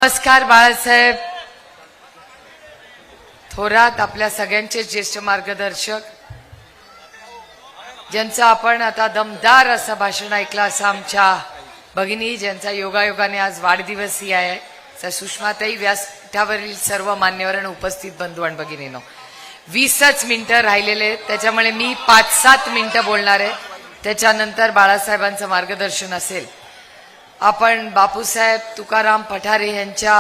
नमस्कार बाळासाहेब थोरात, आपल्या सगळ्यांचे ज्येष्ठ मार्गदर्शक, ज्यांचं आपण आता दमदार असं भाषण ऐकलं, असं आमच्या भगिनी ज्यांचा योगायोगाने आज वाढदिवसही आहे, तर सुषमाताई, व्यासपीठावरील सर्व मान्यवर आणि उपस्थित बंधू आणि भगिनींनो, 20च मिनिटं राहिलेले आहेत, त्याच्यामुळे मी 5-7 मिनिटं बोलणार आहे. त्याच्यानंतर बाळासाहेबांचं मार्गदर्शन असेल. आपण बापूसाहेब तुकाराम पठारे यांच्या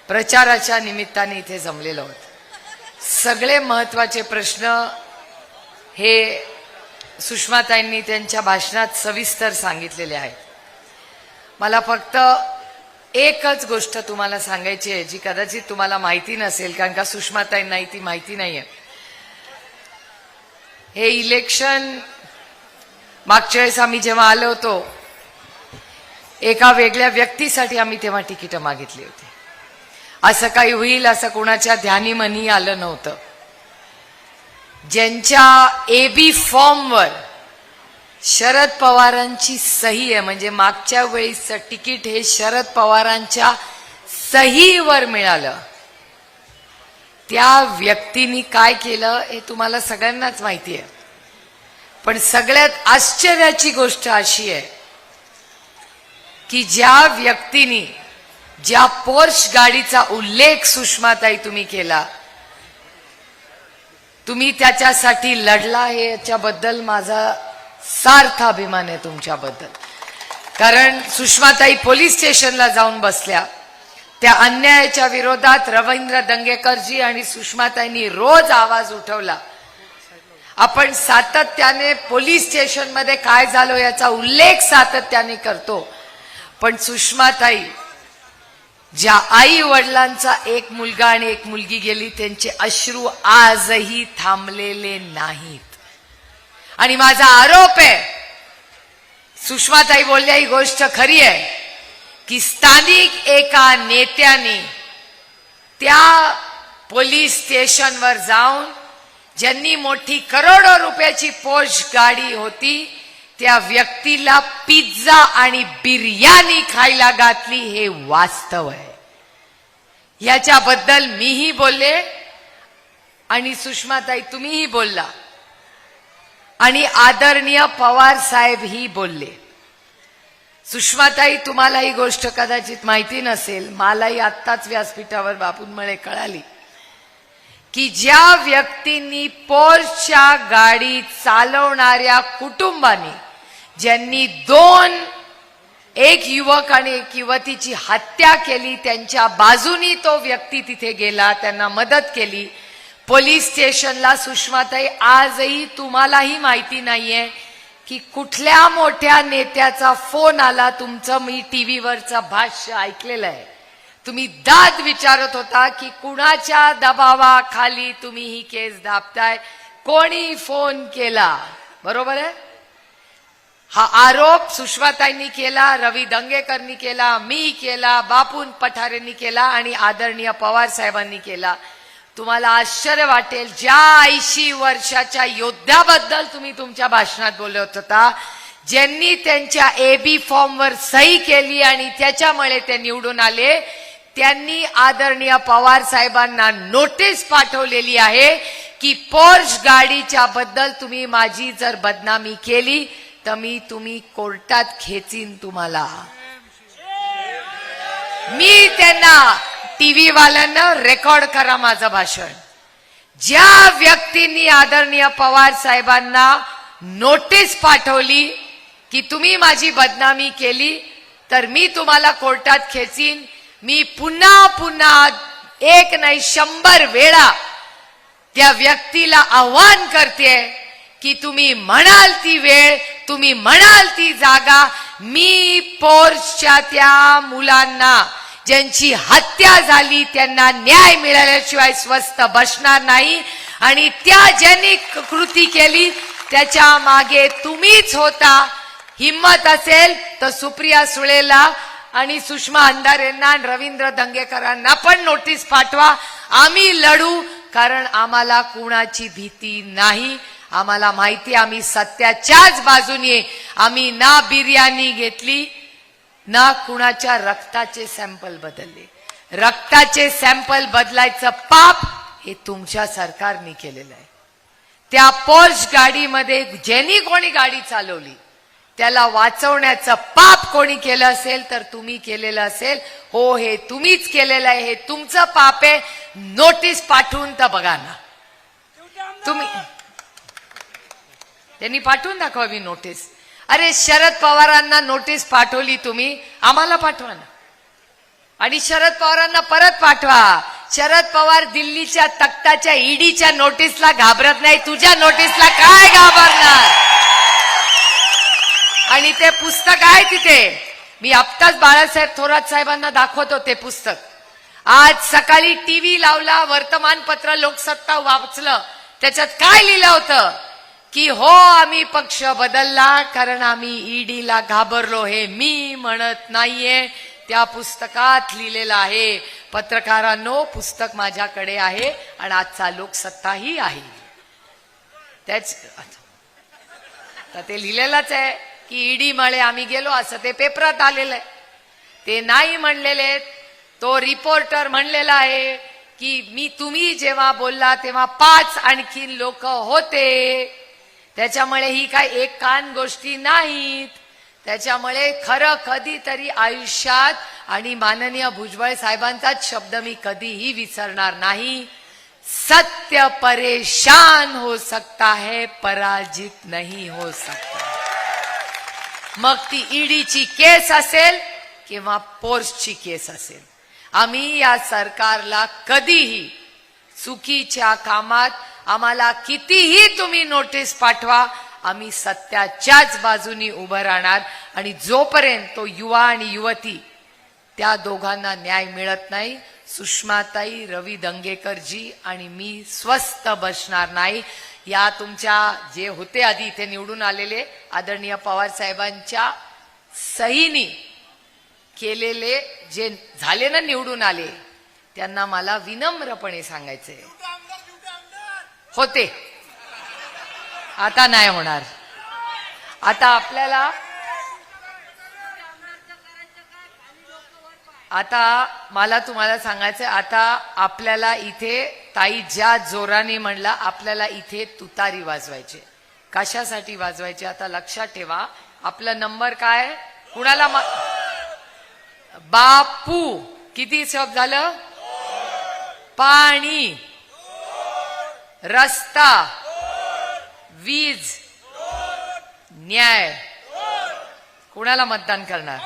प्रचाराच्या निमित्ताने इथे जमलेलो आहोत. सगळे महत्वाचे प्रश्न हे सुषमाताईंनी त्यांच्या भाषणात सविस्तर सांगितलेले आहेत. मला फक्त एकच गोष्ट तुम्हाला सांगायची आहे, जी कदाचित तुम्हाला माहिती नसेल, कारण का सुषमाताईंना ती माहिती नाहीये. हे इलेक्शन मागच्या वेळेस आम्ही जेव्हा आलो होतो, एका वेगळ्या व्यक्तीसाठी आम्ही तेव्हा तिकीट मागितली होती. असं काही होईल असं कोणाच्या ध्यानी मनी आलं नव्हतं. ज्यांच्या एबी फॉर्मवर शरद पवारांची सही आहे, म्हणजे मागच्या वेळीचं तिकीट हे शरद पवारांच्या सहीवर मिळालं, त्या व्यक्तीने काय केलं हे तुम्हाला सगळ्यांनाच माहिती आहे. पण सगळ्यात आश्चर्याची गोष्ट अशी आहे की ज्या व्यक्तीने ज्या पोर्श गाडीचा उल्लेख सुषमाताई तुम्ही केला, तुम्ही त्याच्यासाठी लढला, हे याच्याबद्दल माझा सार्थ अभिमान आहे तुमच्याबद्दल. कारण सुषमाताई पोलीस स्टेशनला जाऊन बसल्या, त्या अन्यायाच्या विरोधात रवींद्र दंगेकरजी आणि सुषमाताईंनी रोज आवाज उठवला. आपण सातत्याने पोलीस स्टेशनमध्ये काय झालं याचा उल्लेख सातत्याने करतो, पण सुषमाताई, ज्या आई वडिलांचा एक मुलगा आणि एक मुलगी गेली, त्यांचे अश्रू आजही थांबलेले नाहीत. आणि माझा आरोप आहे, सुषमाताई बोलल्या ही गोष्ट खरी आहे, की स्थानिक एका नेत्याने त्या पोलीस स्टेशनवर जाऊन, ज्यांनी मोठी करोडो रुपयाची पोर्श गाडी होती, त्या व्यक्तीला पिझ्झा आणि बिर्याणी खायला घातली, हे वास्तव आहे. याच्याबद्दल मीही बोलले आणि सुषमाताई तुम्हीही बोलला आणि आदरणीय पवार साहेब ही बोलले. सुषमाताई, तुम्हाला ही गोष्ट कदाचित माहिती नसेल, मलाही आत्ताच व्यासपीठावर बापूंमुळे कळाली, की ज्या व्यक्तींनी पोर्शच्या गाडी चालवणाऱ्या कुटुंबानी, ज्यांनी एक युवक आणि एक युवतीची हत्या केली, त्यांच्या बाजूनी तो व्यक्ती तिथे गेला, त्यांना मदत केली पोलीस स्टेशनला. सुषमाताई, आजही तुम्हालाही माहिती नाहीये की कुठल्या मोठ्या नेत्याचा फोन आला. तुमचं मी टीव्हीवरचं भाष्य ऐकलेलं आहे. तुम्ही दाद विचारत होता की कुणाच्या दबावाखाली तुम्ही ही केस दाबताय, कोणी फोन केला, बरोबर आहे. हा आरोप सुषमाताईंनी केला, रवी दंगेकरनी केला, मी केला, बापून पठारेंनी केला आणि आदरणीय पवार साहेबांनी केला. तुम्हाला आश्चर्य वाटेल, ज्या 80 वर्षाच्या योद्ध्याबद्दल तुम्ही तुमच्या भाषणात बोलत होता, ज्यांनी त्यांच्या एबी फॉर्मवर सही केली आणि त्याच्यामुळे ते निवडून आले, त्यांनी आदरणीय पवार साहेबांना नोटीस पाठवलेली आहे की पोर्श गाडीच्या बद्दल तुम्ही माझी जर बदनामी केली तर तुम्ही कोर्टात खेचीन तुम्हाला. मी त्यांना टीव्ही वाल्यांना रेकॉर्ड करा माझं भाषण. ज्या व्यक्तींनी आदरणीय पवार साहेबांना नोटीस पाठवली की तुम्ही माझी बदनामी केली तर मी तुम्हाला कोर्टात खेचीन, मी पुन्हा पुन्हा एक नाही 100 वेळा त्या व्यक्तीला आव्हान करते की तुम्ही म्हणाल ती वेळ, तुम्ही म्हणाल ती जागा, मी पोर्शच्या त्या मुलांना ज्यांची हत्या झाली त्यांना न्याय मिळाल्याशिवाय स्वस्थ बसणार नाही. आणि त्या ज्यांनी कृती केली त्याच्या मागे तुम्हीच होता. हिम्मत असेल तर सुप्रिया सुळेला आणि सुषमा अंधारेंना, रवींद्र दंगेकरांना पण नोटीस पाठवा. आम्ही लढू, कारण आम्हाला कुणाची भीती नाही. आम्हाला माहिती, आम्ही सत्याच्याच बाजूने. आम्ही ना बिर्याणी घेतली ना कुणाच्या रक्ताचे सॅम्पल बदलले. रक्ताचे सॅम्पल बदलायचं पाप हे तुमच्या सरकारने केलेलं आहे. त्या पोर्श गाडीमध्ये ज्यांनी कोणी गाडी चालवली त्याला वाचवण्याचं पाप कोणी केलं असेल तर तुम्ही केलेलं असेल. हो, हे तुम्हीच केलेलं आहे, हे तुमचं पाप आहे. नोटीस पाठवून तर बघा ना तुम्ही. त्यांनी पाठवून दाखवावी नोटीस. अरे शरद पवारांना नोटीस पाठवली तुम्ही, आम्हाला पाठवा ना. आणि शरद पवारांना परत पाठवा. शरद पवार दिल्लीच्या तख्ताच्या ईडीच्या नोटीसला घाबरत नाही, तुझ्या नोटीसला काय घाबरणार. आणि ते पुस्तक आहे तिथे, मी आत्ताच बाळासाहेब थोरात साहेबांना दाखवतो ते पुस्तक. आज सकाळी टीव्ही लावला, वर्तमानपत्र लोकसत्ता वाचलं, त्याच्यात काय लिहिलं होतं की हो आम्ही पक्ष बदलला कारण आम्ही ईडीला घाबरलो. हे मी म्हणत नाहीये, त्या पुस्तकात लिहिलेलं आहे. पत्रकारांनो, पुस्तक माझ्याकडे आहे आणि आजचा लोकसत्ताही आहे. त्याच तर ते लिहिलेलंच आहे की ईडी मळे आम्ही गेलो, असं ते पेपरात आलेलं आहे. ते नाही म्हणलेले, तो रिपोर्टर म्हणलेला आहे की तुम्ही जेव्हा बोलला तेव्हा 5 आणखीन लोक होते. त्याच्यामुळे ही काय एक कान गोष्टी नाहीत. त्याच्यामुळे खरं कधीतरी आयुष्यात, आणि माननीय भुजबळ साहेबांचाच शब्द मी कधीही विसरणार नाही, सत्य परेशान हो सकता है, पराजित नहीं हो सकता. मग ती ईडीची केस असेल किंवा पोर्सची केस असेल, आम्ही या सरकारला कधीही चुकीच्या कामात, आम्हाला कितीही तुम्ही नोटीस पाठवा, आम्ही सत्याच्याच बाजूनी उभं राहणार. आणि जोपर्यंत तो युवा आणि युवती त्या दोघांना न्याय मिळत नाही, सुषमाताई, रवी दंगेकरजी आणि मी स्वस्थ बसणार नाही. या तुमच्या जे होते आधी इथे निवडून आलेले आदरणीय पवार साहेबांच्या सहीनी केलेले जे झाले ना निवडून आले, त्यांना मला विनम्रपणे सांगायचंय, होते आता नाही होणार. आता आपल्याला मला तुम्हाला सांगायचं, आता आपल्याला इथे ताई ज्या जोराने म्हणला, आपल्याला इथे तुतारी वाजवायचे. कशासाठी वाजवायचे आता लक्षात ठेवा. आपला नंबर काय, कुणाला बापू किती शब्द झालं, पाणी, रस्ता, वीज, न्याय, कुणाला मतदान करणार.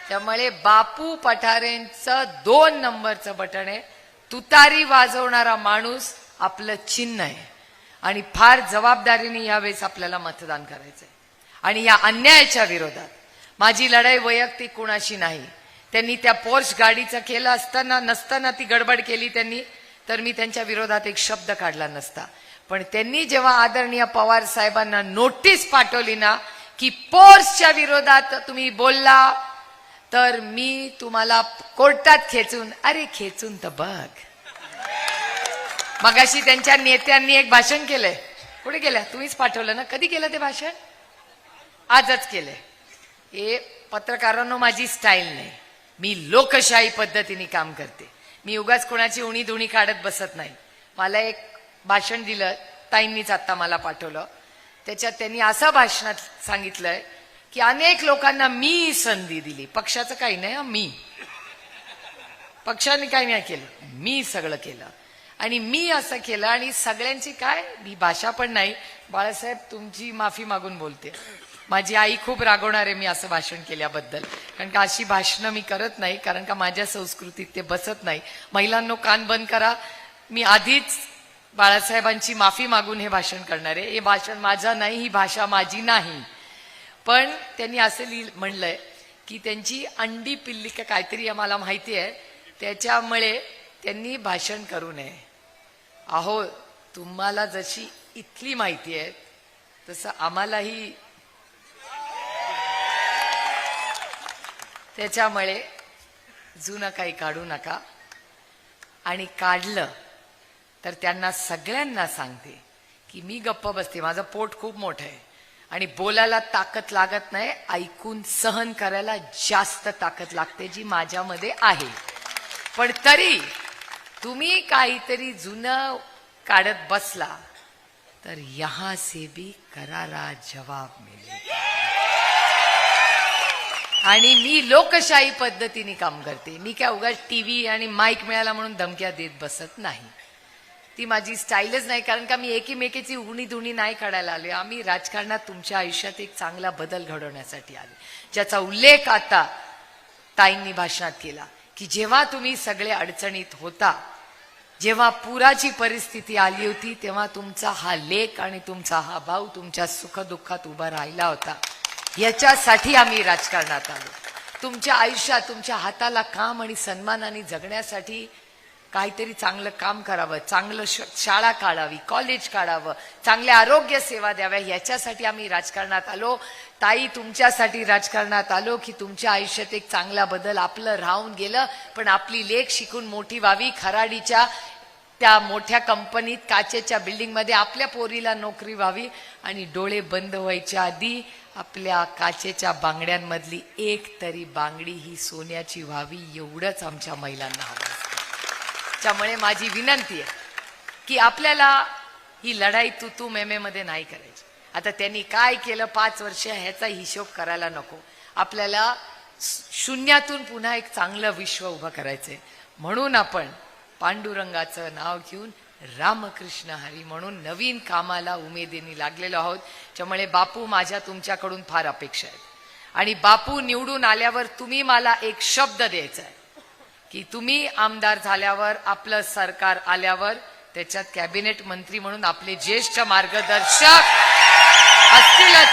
त्यामुळे बापू पठारेंचं 2 नंबरचं बटन आहे. तुतारी वाजवणारा माणूस आपलं चिन्ह आहे आणि फार जबाबदारीने यावेळेस आपल्याला मतदान करायचंय. आणि या अन्यायाच्या विरोधात माझी लढाई वैयक्तिक कुणाशी नाही. त्यांनी त्या पोर्श गाडीचं केलं असताना नसताना ती गडबड केली त्यांनी, तर मी त्यांच्या विरोधात एक शब्द काढला नसता. पण त्यांनी जेव्हा आदरणीय पवार साहेबांना नोटीस पाठवली ना की पोर्शच्या विरोधात तुम्ही बोलला, तर मी तुम्हाला कोर्टात खेचून, अरे खेचून तर बघ. मगाशी त्यांच्या नेत्यांनी एक भाषण केलंय, कुठे केलं, तुम्हीच पाठवलं ना, कधी केलं ते भाषण, आजच केलंय. हे पत्रकारांनो माझी स्टाईल नाही, मी लोकशाही पद्धतीने काम करते. मी उगाच कोणाची उणी धुणी काढत बसत नाही. मला एक भाषण दिलं, ताईंनीच आता मला पाठवलं. त्याच्यात त्यांनी असं भाषणात सांगितलंय की अनेक लोकांना मी संधी दिली, पक्षाचं काही नाही, मी पक्षाने काही नाही केलं, मी सगळं केलं आणि मी असं केलं. आणि सगळ्यांची काय, ही भाषा पण नाही बाळासाहेब, तुमची माफी मागून बोलते, माझी आई खूप रागवणार आहे मी असं भाषण केल्याबद्दल, कारण का अशी भाषणं मी करत नाही, कारण का माझ्या संस्कृतीत ते बसत नाही. महिलांनो कान बंद करा, मी आधीच बाळासाहेबांची माफी मागून हे भाषण करणार आहे. हे भाषण माझं नाही, ही भाषा माझी नाही. पण त्यांनी असं म्हणलंय की त्यांची अंडी पिल्ली का काहीतरी आम्हाला माहिती आहे, त्याच्यामुळे त्यांनी भाषण करू नये. अहो, तुम्हाला जशी इथली माहिती आहे तसं आम्हालाही, त्याच्यामुळे जुनं काही काढू नका. आणि काढलं तर त्यांना सगळ्यांना सांगते की मी गप्प बसते, माझं पोट खूप मोठं आहे आणि बोलायला ताकद लागत नाही, ऐकून सहन करायला जास्त ताकद लागते, जी माझ्यामध्ये आहे. पण तरी तुम्ही काहीतरी जुनं काढत बसला तर यहां से भी करारा जवाब मिळेल. आणि मी लोकशाही पद्धतीने काम करते. मी काय उगाच टीव्ही आणि माईक मिळाला म्हणून धमक्या देत बसत नाही. ती माझी स्टाईलच नाही. कारण का मी एकीमेकीची उणी धुणी नाही काढायला आले. आम्ही राजकारणात तुमच्या आयुष्यात एक चांगला बदल घडवण्यासाठी आले, ज्याचा उल्लेख आता ताईंनी भाषणात केला की जेव्हा तुम्ही सगळे अडचणीत होता, जेव्हा पुराची परिस्थिती आली होती, तेव्हा तुमचा हा लेक आणि तुमचा हा भाऊ तुमच्या सुखदुःखात उभा राहिला होता. याच्यासाठी आम्ही राजकारणात आलो. तुमच्या आयुष्यात तुमच्या हाताला काम आणि सन्मानाने जगण्यासाठी काहीतरी चांगलं काम करावं, चांगलं शाळा काढावी, कॉलेज काढावं, चांगल्या आरोग्य सेवा द्याव्या, याच्यासाठी आम्ही राजकारणात आलो. ताई, तुमच्यासाठी राजकारणात आलो की तुमच्या आयुष्यात एक चांगला बदल आपलं राहून गेलं, पण आपली लेक शिकून मोठी व्हावी, खराडीच्या त्या मोठ्या कंपनीत काचेच्या बिल्डिंगमध्ये आपल्या पोरीला नोकरी व्हावी आणि डोळे बंद व्हायच्या आधी आपल्या काचेच्या बांगड्यांमधली एक तरी बांगडी ही सोन्याची व्हावी, एवढंच आमच्या महिलांना हवं. त्यामुळे माझी विनंती आहे की आपल्याला ही लढाई तू मेमे मध्ये नाही करायची. आता त्यांनी काय केलं 5 वर्ष ह्याचा हिशोब करायला नको. आपल्याला शून्यातून पुन्हा एक चांगलं विश्व उभं करायचंय. म्हणून आपण पांडुरंगाचं नाव घेऊन रामकृष्ण हरी म्हणून नवीन कामाला उमेदीने लागलेलो आहोत. त्यामुळे बापू, माझ्या तुमच्याकडून फार अपेक्षा आहेत. आणि बापू निवडून आल्यावर तुम्ही मला एक शब्द द्यायचा आहे की तुम्ही आमदार झाल्यावर, आपलं सरकार आल्यावर त्याच्यात कॅबिनेट मंत्री म्हणून आपले ज्येष्ठ मार्गदर्शक असतीलच.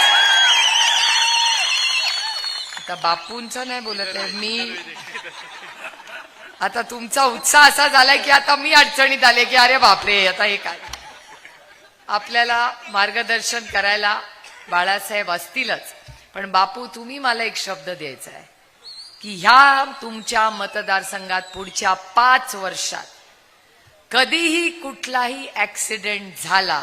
आता बापूंचं नाही बोलत आहे मी. आता तुमचा उत्साह असा झालाय की आता मी अडचणीत आले की अरे बापरे, आता हे काय. आपल्याला मार्गदर्शन करायला बाळासाहेब असतीलच, पण बापू तुम्ही मला एक शब्द द्यायचा आहे की ह्या तुमच्या मतदारसंघात पुढच्या 5 वर्षात कधीही कुठलाही ऍक्सिडेंट झाला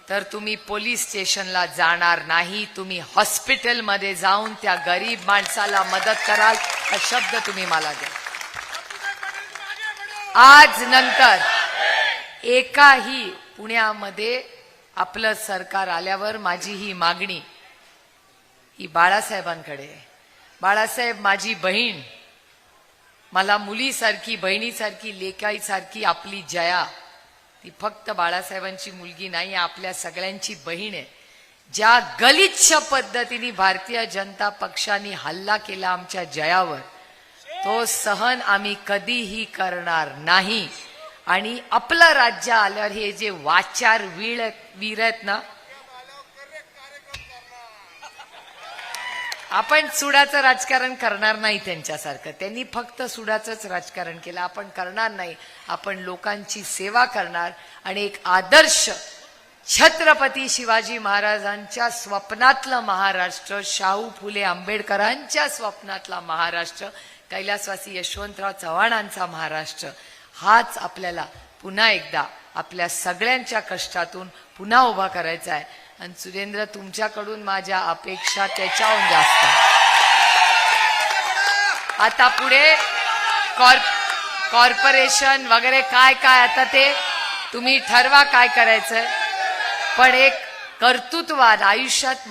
तर तुम्ही पोलीस स्टेशनला जाणार नाही, तुम्ही हॉस्पिटलमध्ये जाऊन त्या गरीब माणसाला मदत कराल. हा शब्द तुम्ही मला द्या. आज नंतर एकाही पुण्यामध्ये आपलं सरकार आल्यावर माझी ही मागणी ही बाळासाहेबांकडे आहे. बाळासाहेब, माझी बहीण, मला मुलीसारखी, बहिणीसारखी, लेकाईसारखी आपली जया, ती फक्त बाळासाहेबांची मुलगी नाही, आपल्या सगळ्यांची बहीण आहे. ज्या गलिच्छ पद्धतीने भारतीय जनता पक्षाने हल्ला केला आमच्या जयावर, तो सहन आम्ही कधीही करणार नाही. आणि आपलं राज्य आल्यावर हे जे वाचार वीर आहेत ना, आपण सुडाचं राजकारण करणार नाही त्यांच्यासारखं. त्यांनी फक्त सुडाचंच राजकारण केलं, आपण करणार नाही. आपण लोकांची सेवा करणार आणि एक आदर्श छत्रपती शिवाजी महाराजांच्या स्वप्नातलं महाराष्ट्र, शाहू फुले आंबेडकरांच्या स्वप्नातला महाराष्ट्र, कैलासवासी यशवंतराव चव्हाणांचा महाराष्ट्र, हाच आपल्याला पुन्हा एकदा आपल्या सगळ्यांच्या कष्टातून पुन्हा उभा करायचा आहे. आणि सुरेंद्र, तुमच्याकडून माझ्या अपेक्षा त्याच्याहून जास्त. आता पुढे कॉर्पोरेशन वगैरे काय काय आता ते तुम्ही ठरवा काय करायचंय, पण एक कर्तृत्ववाद आयुष्यात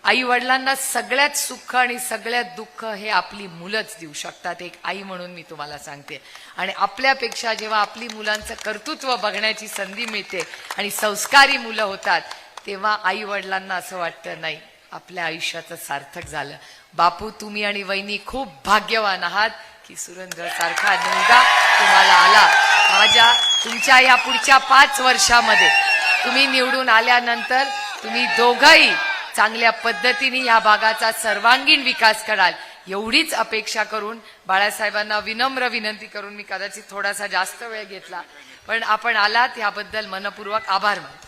आई वडिलांना सगळ्यात सुख आणि सगळ्यात दुःख हे आपली मुलंच देऊ शकतात. एक आई म्हणून मी तुम्हाला सांगते. आणि आपल्यापेक्षा जेव्हा आपली मुलांचं कर्तृत्व बघण्याची संधी मिळते आणि संस्कारी मुलं होतात, तेव्हा आई वडिलांना असं वाटतं नाही आपल्या आयुष्याचं सार्थक झालं. बापू, तुम्ही आणि वहिनी खूप भाग्यवान आहात की सुरेंद्र सारखा मुलगा तुम्हाला आला. तुमच्या या पुढच्या 5 वर्षामध्ये तुम्ही निवडून आल्यानंतर तुम्ही दोघंही चांगल्या पद्धतीने या भागाचा सर्वांगीण विकास कराल, एवढीच अपेक्षा करून बाळासाहेबांना विनम्र विनंती करून मी कदाचित थोडासा जास्त वेळ घेतला, पण आपण आलात याबद्दल मनपूर्वक आभार मानतो.